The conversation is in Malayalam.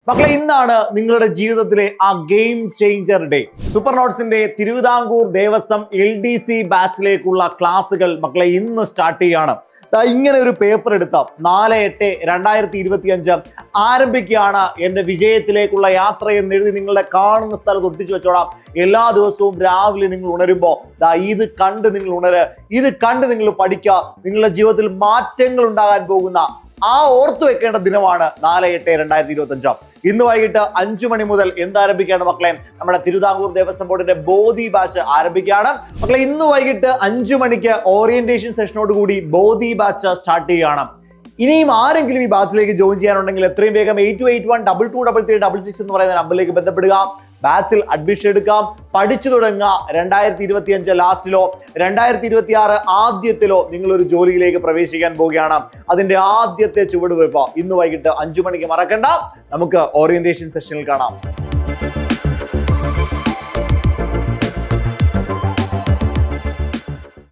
മക്കളെ, ഇന്നാണ് നിങ്ങളുടെ ജീവിതത്തിലെ ആ ഗെയിം ചേഞ്ചർ ഡേ. സൂപ്പർ നോട്ട്സിന്റെ തിരുവിതാംകൂർ ദേവസ്വം LDC ബാച്ചിലേക്കുള്ള ക്ലാസ്സുകൾ മക്കളെ ഇന്ന് സ്റ്റാർട്ട് ചെയ്യാണ്. ഇങ്ങനെ ഒരു പേപ്പർ എടുത്ത 4/8/2025 ആരംഭിക്കുകയാണ് എന്റെ വിജയത്തിലേക്കുള്ള യാത്ര എന്ന് എഴുതി നിങ്ങളുടെ കാണുന്ന സ്ഥലത്ത് ഒട്ടിച്ചു വെച്ചോളാം. എല്ലാ ദിവസവും രാവിലെ നിങ്ങൾ ഉണരുമ്പോൾ ഇത് കണ്ട് നിങ്ങൾ ഇത് കണ്ട് നിങ്ങൾ പഠിക്കുക. നിങ്ങളുടെ ജീവിതത്തിൽ മാറ്റങ്ങൾ ഉണ്ടാകാൻ പോകുന്ന ഓർത്തു വെക്കേണ്ട ദിനമാണ് 4/8/2025. ഇന്ന് വൈകിട്ട് 5 മണി മുതൽ എന്താരംഭിക്കുകയാണ് മക്കളെ? നമ്മുടെ തിരുവിതാംകൂർ ദേവസ്വം ബോർഡിന്റെ ബോധി ബാച്ച് ആരംഭിക്കുകയാണ് മക്കളെ. ഇന്ന് വൈകിട്ട് 5 മണിക്ക് ഓറിയന്റേഷൻ സെഷനോട് കൂടി ബോധി ബാച്ച് സ്റ്റാർട്ട് ചെയ്യുകയാണ്. ഇനിയും ആരെങ്കിലും ഈ ബാച്ചിലേക്ക് ജോയിൻ ചെയ്യാനുണ്ടെങ്കിൽ എത്രയും വേഗം 8281223366 എന്ന് പറയുന്ന നമ്പറിലേക്ക് ബന്ധപ്പെടുക. ബാച്ചിൽ അഡ്മിഷൻ എടുക്കാം, പഠിച്ചു തുടങ്ങുക. 2025 ലാസ്റ്റിലോ 2026 ആദ്യത്തിലോ നിങ്ങളൊരു ജോലിയിലേക്ക് പ്രവേശിക്കാൻ പോവുകയാണ്. അതിന്റെ ആദ്യത്തെ ചുവടുവയ്പ് ഇന്ന് വൈകിട്ട് 5 മണിക്ക് മറക്കണ്ട. നമുക്ക് ഓറിയന്റേഷൻ സെഷനിൽ കാണാം.